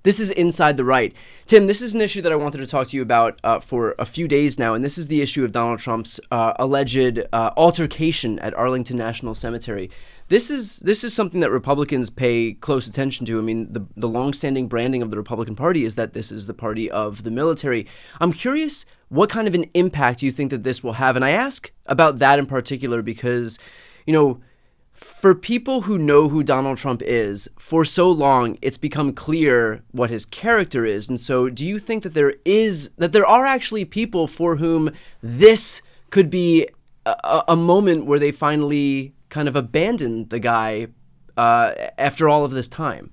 This is Inside the Right. Tim, this is an issue that I wanted to talk to you about for a few days now, and this is the issue of Donald Trump's alleged altercation at Arlington National Cemetery. This is something that Republicans pay close attention to. I mean, the longstanding branding of the Republican Party is that this is the party of the military. I'm curious what kind of an impact you think that this will have, and I ask about that in particular because, you know, for people who know who Donald Trump is, for so long, it's become clear what his character is. And so do you think that there are actually people for whom this could be a moment where they finally kind of abandon the guy after all of this time?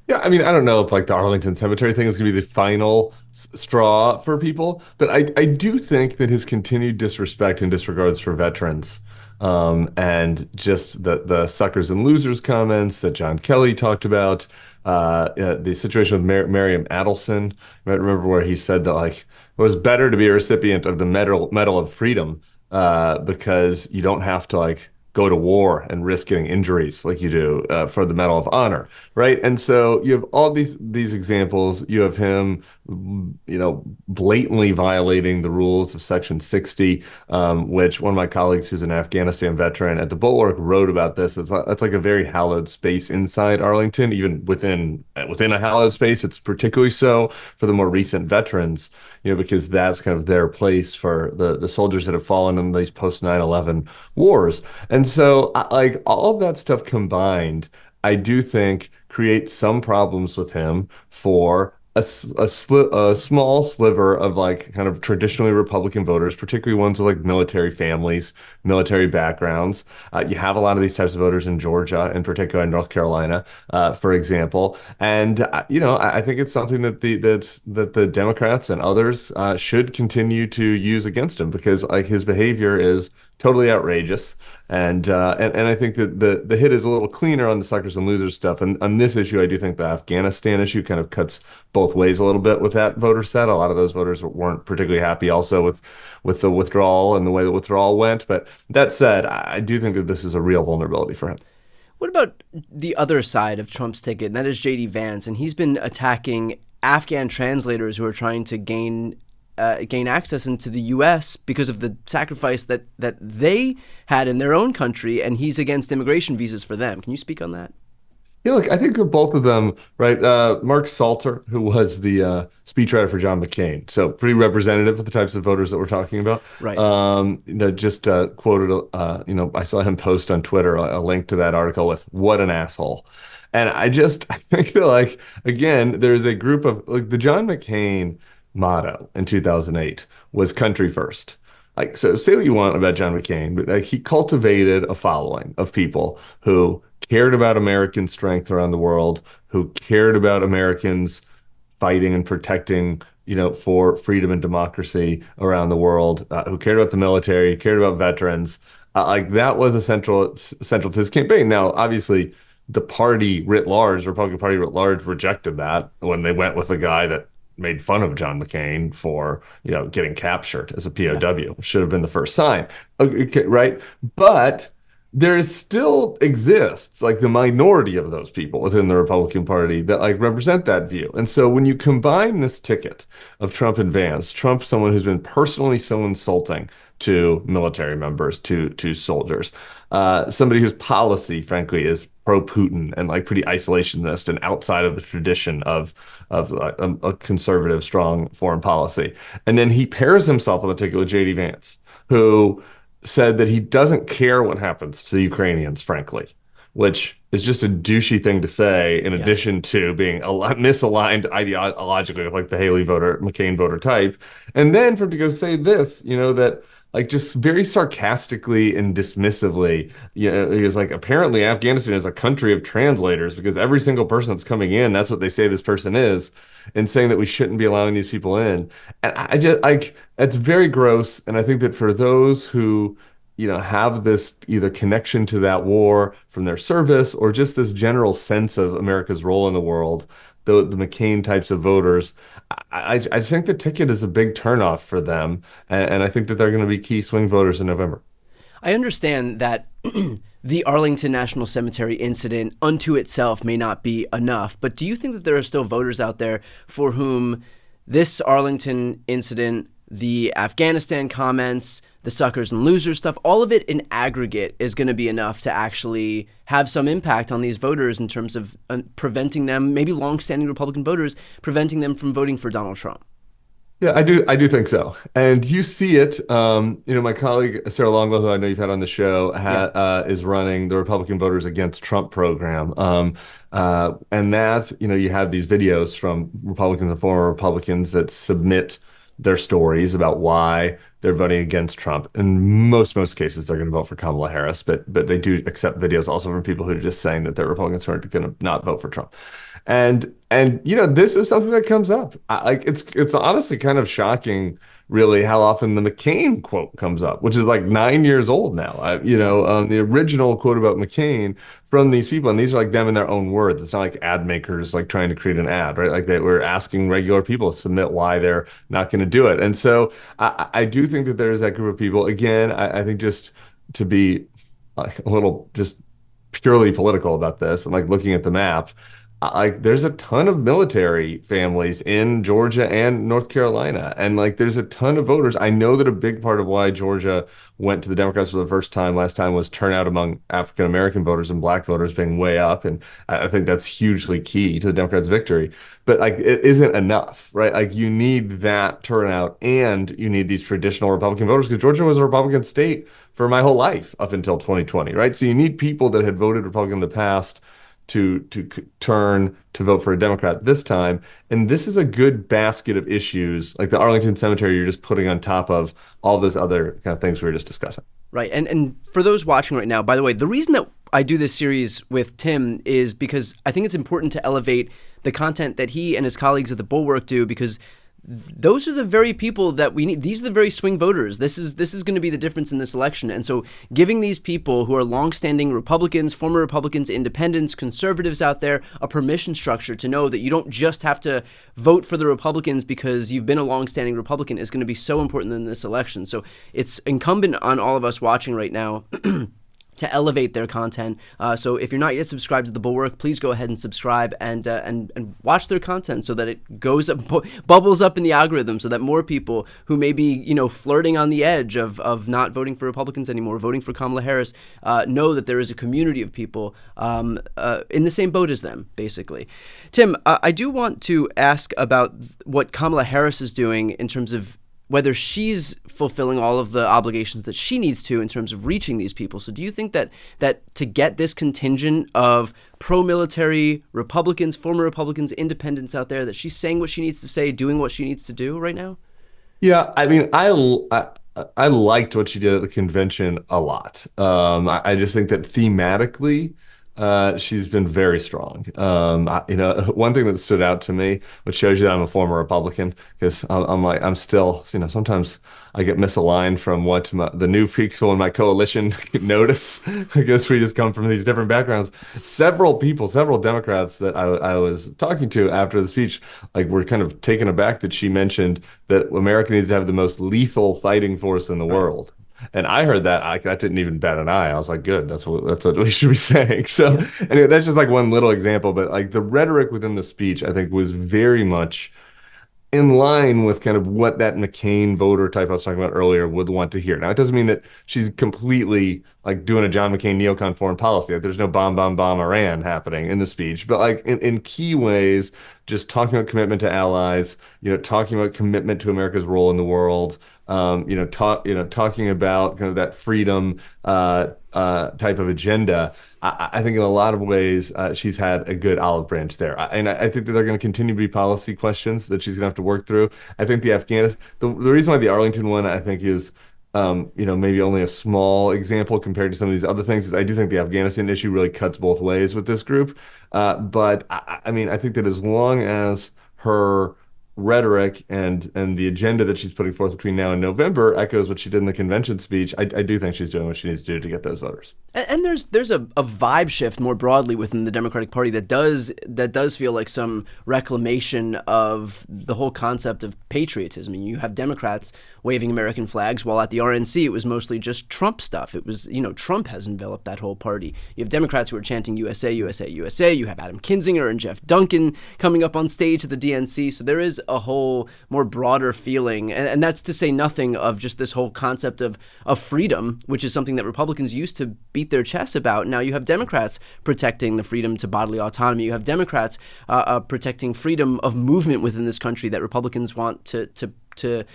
Yeah, I mean, I don't know if like the Arlington Cemetery thing is going to be the final straw for people, but I do think that his continued disrespect and disregards for veterans, and just the suckers and losers comments that John Kelly talked about, the situation with Miriam Adelson. You might remember where he said that like it was better to be a recipient of the Medal of Freedom, because you don't have to like go to war and risk getting injuries like you do for the Medal of Honor, right? And so you have all these examples. You have him, blatantly violating the rules of Section 60, which one of my colleagues who's an Afghanistan veteran at the Bulwark wrote about this. It's like a very hallowed space inside Arlington, even within a hallowed space. It's particularly so for the more recent veterans, because that's kind of their place for the soldiers that have fallen in these post 9/11 wars. And so, like all of that stuff combined, I do think creates some problems with him for a small sliver of like kind of traditionally Republican voters, particularly ones with like military families, military backgrounds. You have a lot of these types of voters in Georgia, in particular in North Carolina, for example. And I think it's something that the Democrats and others should continue to use against him because like his behavior is totally outrageous. And I think that the hit is a little cleaner on the suckers and losers stuff. And on this issue, I do think the Afghanistan issue kind of cuts both ways a little bit with that voter set. A lot of those voters weren't particularly happy also with the withdrawal and the way the withdrawal went. But that said, I do think that this is a real vulnerability for him. What about the other side of Trump's ticket, and that is J.D. Vance, and he's been attacking Afghan translators who are trying to gain access into the U.S. because of the sacrifice that they had in their own country, and he's against immigration visas for them. Can you speak on that? Yeah, look, I think of both of them, right? Mark Salter, who was the speechwriter for John McCain, so pretty representative of the types of voters that we're talking about. Right. Just quoted, I saw him post on Twitter a link to that article with "What an asshole," and I think that like again, there's a group of like the John McCain motto in 2008 was "Country first." Like, so say what you want about John McCain, but like, he cultivated a following of people who cared about American strength around the world, who cared about Americans fighting and protecting, for freedom and democracy around the world, who cared about the military, cared about veterans. Like that was central to his campaign. Now, obviously, the party writ large, the Republican Party writ large, rejected that when they went with a guy that made fun of John McCain for, getting captured as a Yeah. POW. Should have been the first sign. Okay, right? But there still exists like the minority of those people within the Republican Party that like represent that view. And so when you combine this ticket of Trump and Vance, Trump, someone who's been personally so insulting to military members, to soldiers, somebody whose policy, frankly, is pro-Putin and like pretty isolationist and outside of the tradition of a conservative, strong foreign policy. And then he pairs himself on the ticket with J.D. Vance, who said that he doesn't care what happens to the Ukrainians, frankly, which is just a douchey thing to say, in Yeah. addition to being a lot misaligned ideologically with like the Haley voter, McCain voter type. And then for him to go say this, that like just very sarcastically and dismissively, he was like, apparently Afghanistan is a country of translators because every single person that's coming in, that's what they say this person is, and saying that we shouldn't be allowing these people in. And I just like it's very gross. And I think that for those who, have this either connection to that war from their service or just this general sense of America's role in the world, the McCain types of voters, I think the ticket is a big turnoff for them. And I think that they're going to be key swing voters in November. I understand that the Arlington National Cemetery incident unto itself may not be enough, but do you think that there are still voters out there for whom this Arlington incident, the Afghanistan comments, the suckers and losers stuff, all of it in aggregate is going to be enough to actually have some impact on these voters in terms of preventing them, maybe longstanding Republican voters, preventing them from voting for Donald Trump? Yeah, I do think so. And you see it. My colleague Sarah Longwell, who I know you've had on the show, Yeah. is running the Republican Voters Against Trump program. And that, you have these videos from Republicans and former Republicans that submit their stories about why they're voting against Trump. In most cases, they're going to vote for Kamala Harris, but they do accept videos also from people who are just saying that they're Republicans who are going to not vote for Trump. And this is something that comes up. It's honestly kind of shocking, really, how often the McCain quote comes up, which is like 9 years old now. The original quote about McCain from these people, and these are like them in their own words. It's not like ad makers like trying to create an ad, right? Like they were asking regular people to submit why they're not going to do it. And so I do think that there's that group of people. Again, I think just to be like a little just purely political about this and like looking at the map, like there's a ton of military families in Georgia and North Carolina, and like there's a ton of voters. I know that a big part of why Georgia went to the Democrats for the first time last time was turnout among African American voters and black voters being way up, and I think that's hugely key to the Democrats' victory. But like it isn't enough, right? Like you need that turnout, and you need these traditional Republican voters because Georgia was a Republican state for my whole life up until 2020, right? So you need people that had voted Republican in the past to turn to vote for a Democrat this time. And this is a good basket of issues, like the Arlington Cemetery, you're just putting on top of all those other kind of things we were just discussing. Right. And for those watching right now, by the way, the reason that I do this series with Tim is because I think it's important to elevate the content that he and his colleagues at the Bulwark do, because those are the very people that we need. These are the very swing voters. This is going to be the difference in this election. And so giving these people who are longstanding Republicans, former Republicans, independents, conservatives out there, a permission structure to know that you don't just have to vote for the Republicans because you've been a longstanding Republican is going to be so important in this election. So it's incumbent on all of us watching right now to elevate their content. So if you're not yet subscribed to the Bulwark, please go ahead and subscribe and watch their content so that it goes up, bubbles up in the algorithm, so that more people who may be flirting on the edge of not voting for Republicans anymore, voting for Kamala Harris, know that there is a community of people in the same boat as them, basically. Tim, I do want to ask about what Kamala Harris is doing in terms of whether she's fulfilling all of the obligations that she needs to in terms of reaching these people. So do you think that to get this contingent of pro-military Republicans, former Republicans, independents out there, that she's saying what she needs to say, doing what she needs to do right now? Yeah, I mean, I liked what she did at the convention a lot. I just think that thematically, she's been very strong. One thing that stood out to me, which shows you that I'm a former Republican, because I'm still, sometimes I get misaligned from what the new people in my coalition notice. I guess we just come from these different backgrounds. Several Democrats that I was talking to after the speech, like were kind of taken aback that she mentioned that America needs to have the most lethal fighting force in the world. And I heard that that didn't even bat an eye. I was like, good, that's what we should be saying. So Yeah. anyway, that's just like one little example, but like the rhetoric within the speech, I think was very much in line with kind of what that McCain voter type I was talking about earlier would want to hear. Now, it doesn't mean that she's completely like doing a John McCain neocon foreign policy. Like, there's no bomb, bomb, bomb Iran happening in the speech, but like in key ways, just talking about commitment to allies, talking about commitment to America's role in the world, talking about kind of that freedom type of agenda. I think in a lot of ways she's had a good olive branch there, and I think that there are going to continue to be policy questions that she's going to have to work through. I think the Afghanistan, the reason why the Arlington one I think is maybe only a small example compared to some of these other things is I do think the Afghanistan issue really cuts both ways with this group. But I mean, I think that as long as her rhetoric and the agenda that she's putting forth between now and November echoes what she did in the convention speech, I do think she's doing what she needs to do to get those voters. And there's a vibe shift more broadly within the Democratic Party that does feel like some reclamation of the whole concept of patriotism. I mean, you have Democrats waving American flags, while at the RNC it was mostly just Trump stuff. It was, Trump has enveloped that whole party. You have Democrats who are chanting USA, USA, USA. You have Adam Kinzinger and Jeff Duncan coming up on stage at the DNC. So there is a whole more broader feeling, and that's to say nothing of just this whole concept of freedom, which is something that Republicans used to beat their chests about. Now you have Democrats protecting the freedom to bodily autonomy. You have Democrats protecting freedom of movement within this country that Republicans want to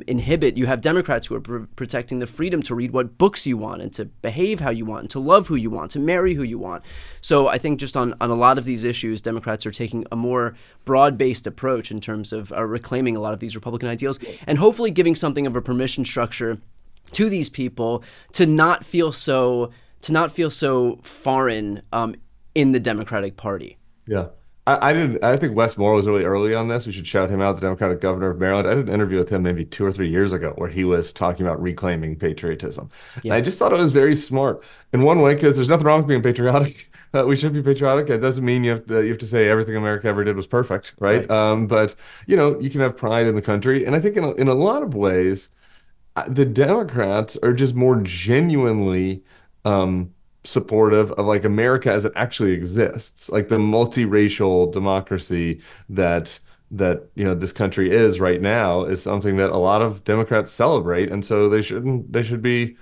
inhibit. You have Democrats who are protecting the freedom to read what books you want and to behave how you want and to love who you want, to marry who you want. So I think just on a lot of these issues, Democrats are taking a more broad-based approach in terms of reclaiming a lot of these Republican ideals and hopefully giving something of a permission structure to these people to not feel so foreign in the Democratic Party. Yeah. I think Wes Moore was really early on this. We should shout him out, the Democratic governor of Maryland. I did an interview with him maybe 2 or 3 years ago where he was talking about reclaiming patriotism. Yeah. And I just thought it was very smart in one way, because there's nothing wrong with being patriotic. We should be patriotic. It doesn't mean you have to say everything America ever did was perfect, right? But you can have pride in the country. And I think in a lot of ways, the Democrats are just more genuinely supportive of like America as it actually exists, like the multiracial democracy that this country is right now is something that a lot of Democrats celebrate, and so they should be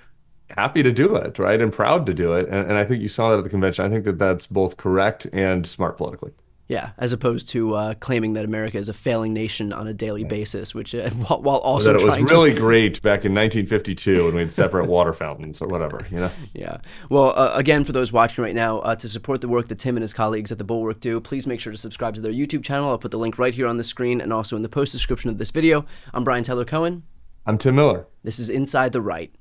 happy to do it, right, and proud to do it. And I think you saw that at the convention. I think that that's both correct and smart politically. Yeah, as opposed to claiming that America is a failing nation on a daily basis, which while also that it was trying really great back in 1952 when we had separate water fountains or whatever, Yeah. Well, again, for those watching right now, to support the work that Tim and his colleagues at the Bulwark do, please make sure to subscribe to their YouTube channel. I'll put the link right here on the screen and also in the post description of this video. I'm Brian Tyler Cohen. I'm Tim Miller. This is Inside the Right.